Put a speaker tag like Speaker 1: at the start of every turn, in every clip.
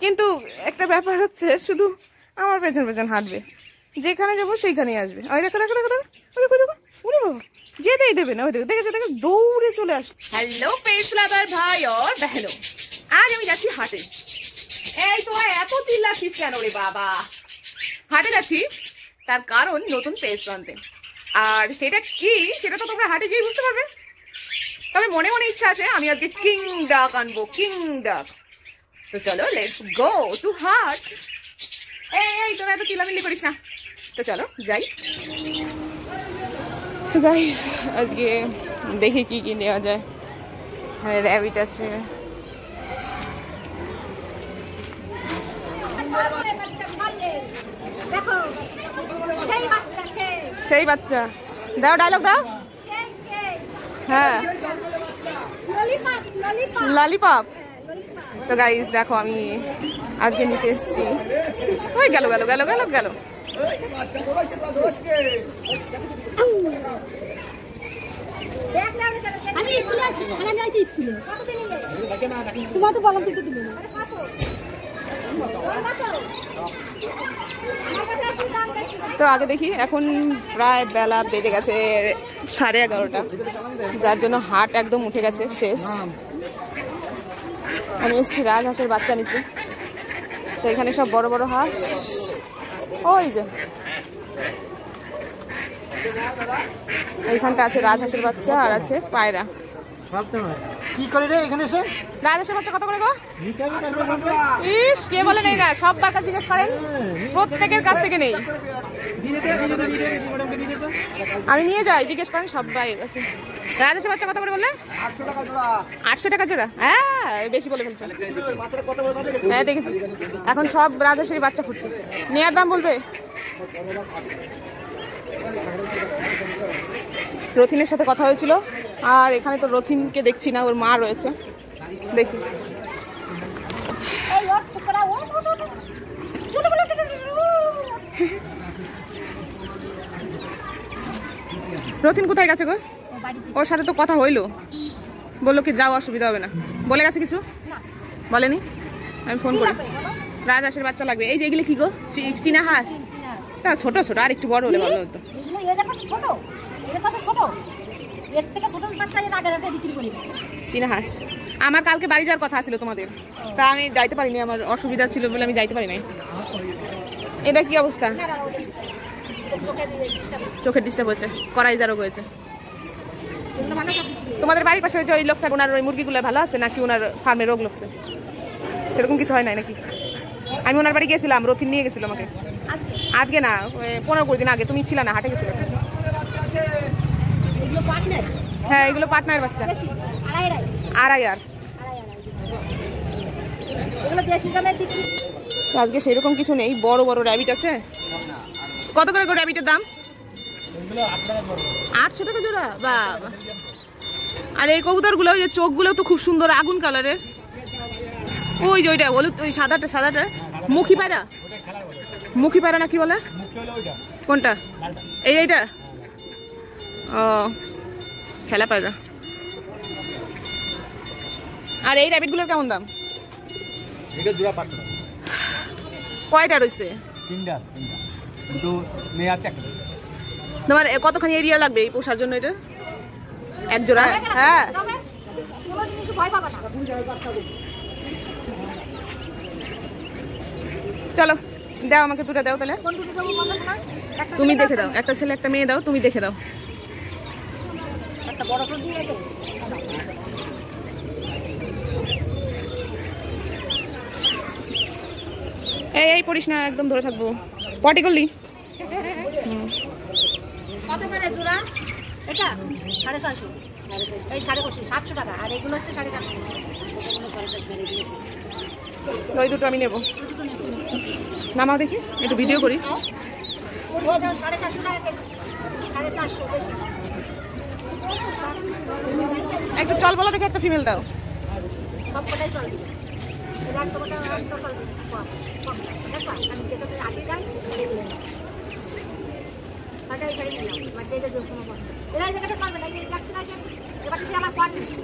Speaker 1: কিন্তু একটা ব্যাপার হচ্ছে শুধু আমার পেছন পেছন হাঁটবে, যেখানে যাবো সেইখানেই আসবে। ওই দেখো দেখো দেখো দেখো, ওরে বাবা যেতেই দেবে না। ওই দেখো দেখেছে দেখো, দৌড়ে চলে আসে। হ্যালো পেটস লাভার ভাই আর বহনো, আজ আমি যাচ্ছি হাটে। এই তোরা এত চিল্লাচ্ছিস কেন রে বাবা? হাটে যাচ্ছি তার কারণ নতুন পেটস আনতে, আর সেটা কি সেটা তো তোমরা হাটে যেই বুঝতে পারবে। তবে মনে মনে ইচ্ছা আছে আমি আজকে কিং ডাক আনবো, কিং ডাক। তো চলো লেটস গো টু হাট। এই তোরা এত চিল্লামিল্লি করিস না, তো চলো যাই। গাইস আজকে দেখি কি কি নেওয়া যায়। র্যাবিট আছে, সেই বাচ্চা। দাও ডায়লগ দাও। হ্যাঁ ললিপপ। তো গাইস দেখো আমি আজকে নিতে এসেছি। ওই গেল গেল গেল গেল গেল। তো আগে দেখি, এখন প্রায় বেলা বেজে গেছে 11:30, যার জন্য হাট একদম উঠে গেছে, শেষ। আমি এসছি রাজহাঁসের বাচ্চা নিতে। তো এখানে সব বড় বড় হাঁস, ওই যে এইখানটা আছে রাজহাঁসের বাচ্চা আর আছে পায়রা।
Speaker 2: কি করে রে এখানে এসে?
Speaker 1: রাজহাঁসের বাচ্চা কত করে গো? ইস কে বলে নেই না, সবার কাছে জিজ্ঞেস করেন, প্রত্যেকের কাছ থেকে নেই। আমি নিয়ে যাই, জিজ্ঞেস করেন সবাই কাছে। রাজহাঁসের বাচ্চা কত করে বললে? 800 টাকা জোড়া। হ্যাঁ বেশি বলে ফেলছে। হ্যাঁ দেখেছি, এখন সব রাজহাঁসের বাচ্চা খুঁজছে। নেয়ার দাম বলবে? রথিনের সাথে কথা হয়েছিল, আর এখানে তো রথিনকে দেখছি না, ওর মা রয়েছে। দেখি রথিন কোথায় গেছে গো? ওর সাথে তো কথা হইলো, বললো কি যাও অসুবিধা হবে না। বলে গেছে কিছু? বলেনি। আমি ফোন করি। রাজহাঁসের বাচ্চা লাগবে। এই যে এগুলো কি গো? চীনা হাঁস? তা ছোট ছোট, আর একটু বড় হলে ভালো হতো। চীনা হাঁস আমার কালকে বাড়ি যাওয়ার কথা ছিল তোমাদের, তা আমি যাইতে পারিনি, আমার অসুবিধা ছিল বলে আমি যাইতে পারি নাই। এটা কি অবস্থা? চোখের ডিস্টার্ব হচ্ছে, করাইজা রোগ হয়েছে। তোমাদের বাড়ির পাশে যে ওই লোকটা, ওনার ওই মুরগিগুলো ভালো আছে নাকি ওনার ফার্মে রোগ লাগছে? সেরকম কিছু হয় নাই নাকি? আমি ওনার বাড়ি গেছিলাম, রথিন নিয়ে গেছিল আমাকে। আজকে না, 15-20 দিন আগে। তুমি ছিল না, হাটে গেছিলে। হ্যাঁ এগুলো পাটনার বাচ্চা, 2.5 আজকে সেরকম কিছু নেই। বড় বড় র্যাবিট আছে। কত করে র্যাবিটের দাম? 800 টাকা জোড়া। বাবা, আর এই কবুতরগুলো, ওই যে চোখগুলো তো খুব সুন্দর, আগুন কালারের। ওই যে ওইটা হলুদ, ওই সাদাটা সাদাটা মুখী পায়রা। মুখী পায়রা না কি বলে? কোনটা? এইটা? ও খেলা পায়রা। আর এই র্যাবিটগুলোর কেমন দাম?
Speaker 2: এটা জোড়া 500 টাকা।
Speaker 1: কয়টা রয়েছে?
Speaker 2: 3টা, কিন্তু মেয়ে আছে একটা।
Speaker 1: তোমার কতখানি এরিয়া লাগবে এই পোষার জন্য? এটা এক জোড়া? হ্যাঁ চলো দাও আমাকে দুটো দাও তাহলে। তুমি দেখে দাও, একটা ছেলে একটা মেয়ে দাও, তুমি দেখে দাও। এই পড়িস না, একদম ধরে থাকবো। পটি করলি?
Speaker 3: কত করে জোড়া? এটা 650, এই 750 টাকা, আর এগুলো হচ্ছে 450।
Speaker 1: ওই দুটো আমি নেবো। নামাও দেখি, একটু ভিডিও করি।
Speaker 3: 450 টাকা কেজি, 450 বেশি।
Speaker 1: একটু চল বলো দেখে, একটা ফিমেল দাও।
Speaker 3: সব কটাই চলবে। এটা 100 টাকা চলবে। দেখো আমি যেটা আগে যাই এটা এখানে নিলাম, মানে এটা জন্য কোনো কথা। এরা জায়গাটা পারবে না, এই যাচ্ছে না, এবার সে আমার কোয়ান্টিটি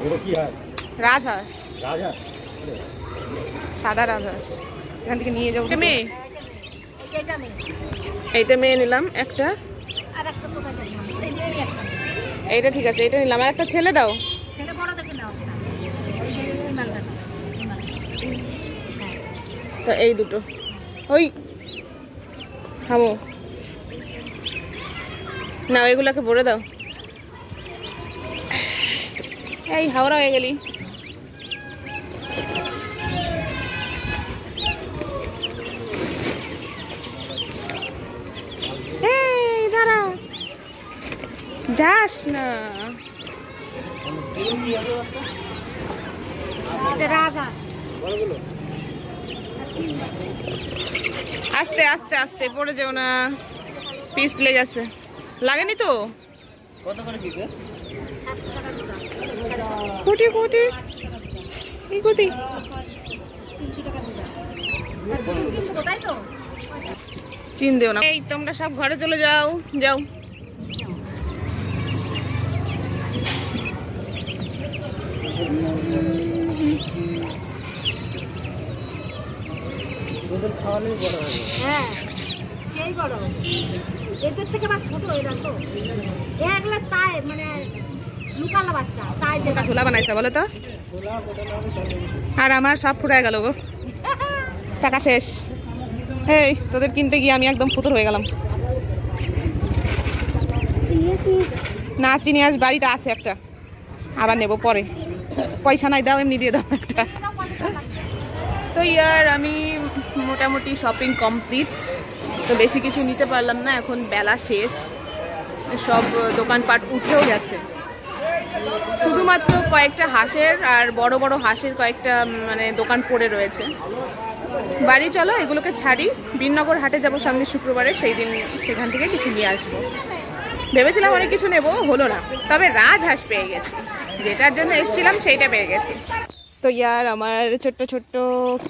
Speaker 2: ওটা কি হাঁস?
Speaker 1: রাজহাঁস,
Speaker 2: রাজহাঁস?
Speaker 1: সাদা রাজহাঁস। এখান থেকে নিয়ে যাবো। মেয়ে,
Speaker 3: এটা মেয়ে।
Speaker 1: এইটা মেয়ে নিলাম একটা।
Speaker 3: আর একটা কোথায় দেখলাম? এই যে এই একটা।
Speaker 1: এইটা ঠিক আছে, এটা নিলাম। আর একটা ছেলে দাও।
Speaker 3: ছেলে বড় দেখে নাও একটা। ওই ছেলে এই মালটা নাও। এই মালটা। হ্যাঁ।
Speaker 1: তো এই দুটো। ওই থামো না, এগুলাকে ভরে দাও। এই হাওড়া হয়ে গেলি। এই দাঁড়া, যাস না।
Speaker 3: এটা রাজহাঁস।
Speaker 1: আস্তে আস্তে আস্তে, পড়ে যাও না, পিছলে যাচ্ছে। লাগেনি তো?
Speaker 2: কত করে পিস?
Speaker 3: 700 টাকা জোড়া।
Speaker 1: কোটি কোটি এই কোটি
Speaker 3: 300 টাকা জোড়া। আর তুমি চিনছো তাই তো?
Speaker 1: চিন দেও না। এই তোমরা সব ঘরে চলে যাও, যাও।
Speaker 2: ওদের খাওয়ানোই বড় হবে।
Speaker 3: হ্যাঁ, সেই বড়। এদের থেকে আবার ছোট এরা তো। এগুলো তাই মানে লুকালো বাচ্চা, তাই দেখা
Speaker 1: ছোলা বানাইছে বলো তো।
Speaker 2: ছোলা কোটা হবে চলে।
Speaker 1: আর আমার সব ফুরায় গেল গো, টাকা শেষ। এই তোদের কিনতে গিয়ে আমি একদম ফুতুর হয়ে গেলাম। না চিনি, আজ বাড়িতে আছে একটা, আবার নেবো পরে। পয়সা নাই, দাও এমনি দিয়ে দাও একটা। তো ইয়ার আমি মোটামুটি শপিং কমপ্লিট। তো বেশি কিছু নিতে পারলাম না, এখন বেলা শেষ, সব দোকানপাট উঠেও গেছে। শুধুমাত্র কয়েকটা হাঁসের আর বড় বড় হাঁসের কয়েকটা মানে দোকান পড়ে রয়েছে। বাড়ি চলো, এগুলোকে ছাড়ি। বিননগর হাটে যাবো সামনে শুক্রবারে, সেই দিন সেখান থেকে কিছু নিয়ে আসবো। ভেবেছিলাম অনেক কিছু নেবো, হলো না। তবে রাজহাঁস পেয়ে গেছি, যেটার জন্য এসেছিলাম সেইটা পেয়ে গেছি। তো ইয়ার আমার ছোট্ট ছোট্ট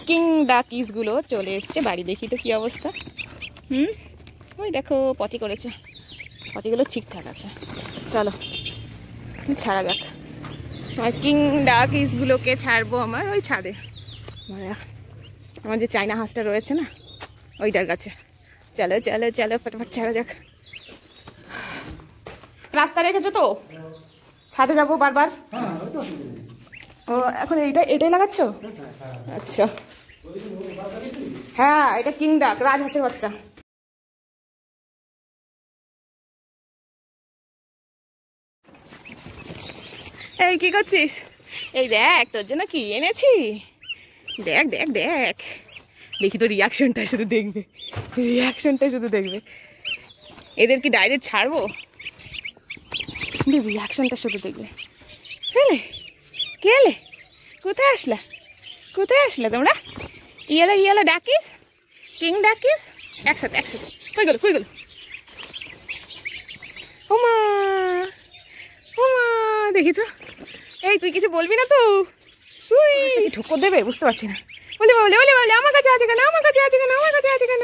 Speaker 1: কিং ডাকিসগুলো চলে এসছে বাড়ি। দেখি তো কি অবস্থা। ওই দেখো পটি করেছে, পটিগুলো ঠিকঠাক আছে। চলো ছাড়া যাক। আমার কিং ডাকিসগুলোকে ছাড়বো আমার ওই ছাদে, আমার যে চায়না হাঁসটা রয়েছে না ওইটার কাছে। চলো চলো চলো ফটাফট ছাড়া যাক। রাস্তা রেখেছো তো? ছাদে যাবো বারবার। ও এখন এটাই লাগাচ্ছ? আচ্ছা হ্যাঁ, এটা কিং ডাক, রাজহাঁসের বাচ্চা। এই কি করছিস? এই দেখ তোর জন্য কি এনেছি, দেখ দেখ দেখ। দেখি তো রিয়াকশনটা শুধু দেখবে, রিয়াকশনটা শুধু দেখবে। এদের কি ডাইরেক্ট ছাড়বো? রিয়াকশনটা শুধু দেখবে। হেলে কে এলে? কোথায় আসলা? কোথায় আসলা তোমরা? ইয়েলো ইয়েলো ডাকিস, কিং ডাকিস একসাথে একসাথে। কই গেল কই গেল? ওমা ওমা, দেখি তো। এই তুই কিছু বলবি না তো? তুই কি ঠোকর দেবে বুঝতে পারছি না। বলে বলে বলে বলে আমার কাছে আছে কেন, আমার কাছে আছে কেন, আমার কাছে আছে কেন?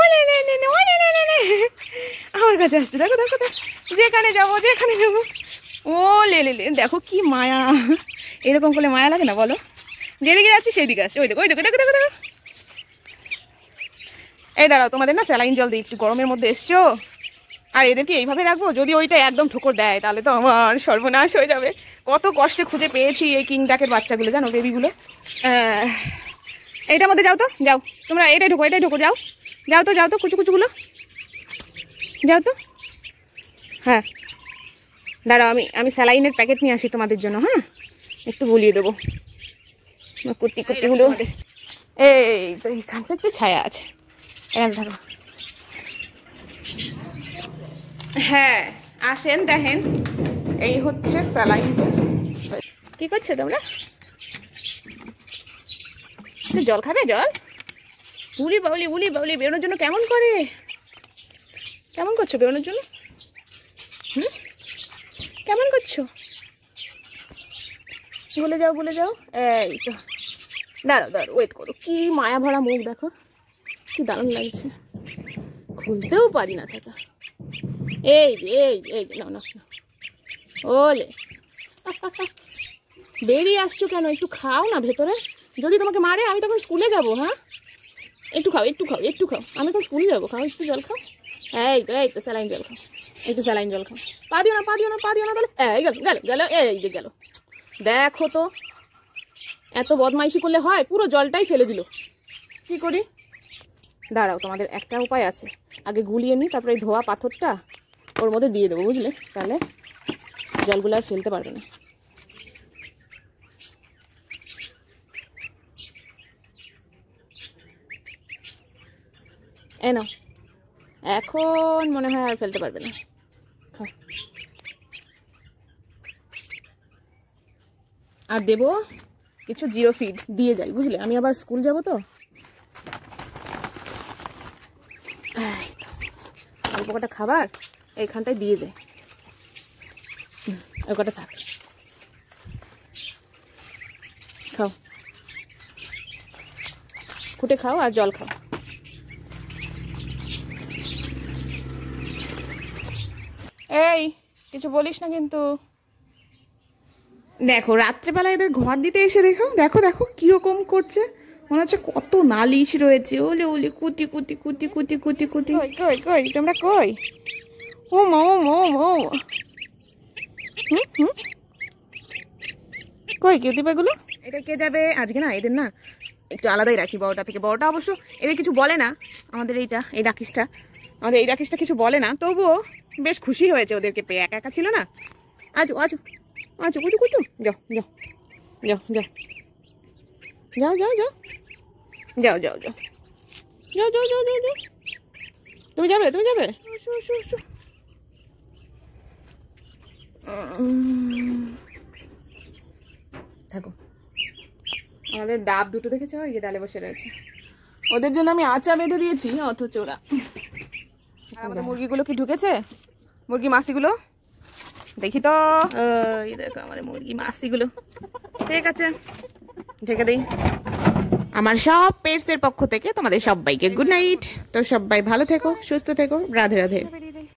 Speaker 1: ওলে নে নে নে ওলে নে নে নে, আমার কাছে আসছে। দেখো দেখো দেখো, যেখানে যাবো যেখানে যাবো ও লে লে লে। দেখো কি মায়া, এরকম করলে মায়া লাগে না বলো? যেদিকে যাচ্ছি সেই দিকে আসছে। ওই দেখো ওই দেখো দেখো দেখো দেখো। এই দাঁড়াও, তোমাদের না স্যালাইন জল দিই, একটু গরমের মধ্যে এসছো। আর এদেরকে এইভাবে রাখবো? যদি ওইটা একদম ঠোকর দেয় তাহলে তো আমার সর্বনাশ হয়ে যাবে। কত কষ্টে খুঁজে পেয়েছি এই কিং ডাকের বাচ্চাগুলো, জানো, বেবিগুলো। এইটার মধ্যে যাও তো, যাও তোমরা, এটাই ঢোকো এটাই ঢোকো, যাও যাও তো যাও তো, কুচু কুচুগুলো যাও তো। হ্যাঁ দাঁড়াও, আমি স্যালাইনের প্যাকেট নিয়ে আসি তোমাদের জন্য। হ্যাঁ একটু বলিয়ে দেবো কুর্তি কুর্তিগুলো। এই তো এখান থেকে ছায়া আছে, ধরো। হ্যাঁ আসেন দেখেন, এই হচ্ছে স্যালাইনটা। কি করছো তোমরা? জল খাবে? জল উলি বাউলি উলি বাউলি বেরোনোর জন্য কেমন করে, কেমন করছো বেরোনোর জন্য? কেমন করছো? বলে যাও বলে যাও। এই তো দাঁড়াও দাঁড়াও, ওয়েট করো। কি মায়া ভরা মুখ দেখো, কি দারুণ লাগছে। খুলতেও পারি না ছাতা। এই যে এই এই না না, ওলে বেরিয়ে আসছো কেন? একটু খাও না ভেতরে। যদি তোমাকে মারে আমি তখন স্কুলে যাবো। হ্যাঁ, একটু খাও, একটু খাও, একটু খাও। আমি তখন স্কুলে যাবো। খাও, একটু জল খাও। এই তো স্যালাইন জল খাও, একটু স্যালাইন জল খাও। পা দিও না, পা দিও না, পা দিও না। তাহলে এই গেল গেল গেল, এই যে গেল। দেখো তো এত বদমাইশি করলে হয়? পুরো জলটাই ফেলে দিল। কি করি? দাঁড়াও, তোমাদের একটা উপায় আছে। আগে গুলিয়ে নিই, তারপরে এই ধোয়া পাথরটা ওর মধ্যে দিয়ে দেবো, বুঝলে? তাহলে জলগুলো আর ফেলতে পারবে না। এই নাও, এখন মনে হয় আর ফেলতে পারবে না। খাও। আর দেবো কিছু জিরো ফিড দিয়ে যাই, বুঝলে? আমি আবার স্কুল যাব তো। অল্প কটা খাবার এইখানটায় দিয়ে যায়, ওই কটা থাক। খাও, ফুটে খাও আর জল খাও। এই কিছু বলিস না কিন্তু। দেখো রাত্রেবেলা এদের ঘর দিতে এসে দেখো দেখো দেখো কিরকম করছে। মনে হচ্ছে কত নালিশ রয়েছে। ওলে ওলে কুতি কুতি কুতি কুতি কুতি কুতি। কই কই কই তোমরা কই? ও মা ও মা ও মা। কই কিউটিপাগুলো? এটা কে যাবে আজকে? না, এদের না একটু আলাদাই রাখি বড়টা থেকে। বড়টা অবশ্য এদের কিছু বলে না। আমাদের এই ডাকিসটা কিছু বলে না, তবুও বেশ খুশি হয়েছে ওদেরকে পেয়ে। একা একা ছিল না। আজু আজু আজু কুটু কুটু। যাও যাও যাও যাও যাও যাও যাও যাও যাও যাও যাও যাও যাও যাও যাও। তুমি যাবে? তুমি যাবে? থাকো। আমাদের ডাব দুটো দেখেছো, এই যে ডালে বসে রয়েছে। ওদের জন্য আমি আচা বেঁধে দিয়েছি, অথচ ওরা। আমাদের মুরগিগুলো কি ঢুকেছে? মুরগি মাসিগুলো দেখি তো। এই দেখো আমাদের মুরগি মাসিগুলো। ঠিক আছে, ঢেকে দিই। আমার সব পেটসের পক্ষ থেকে তোমাদের সবাইকে গুড নাইট। তো সবাই ভালো থেকো, সুস্থ থেকো। রাধে রাধে।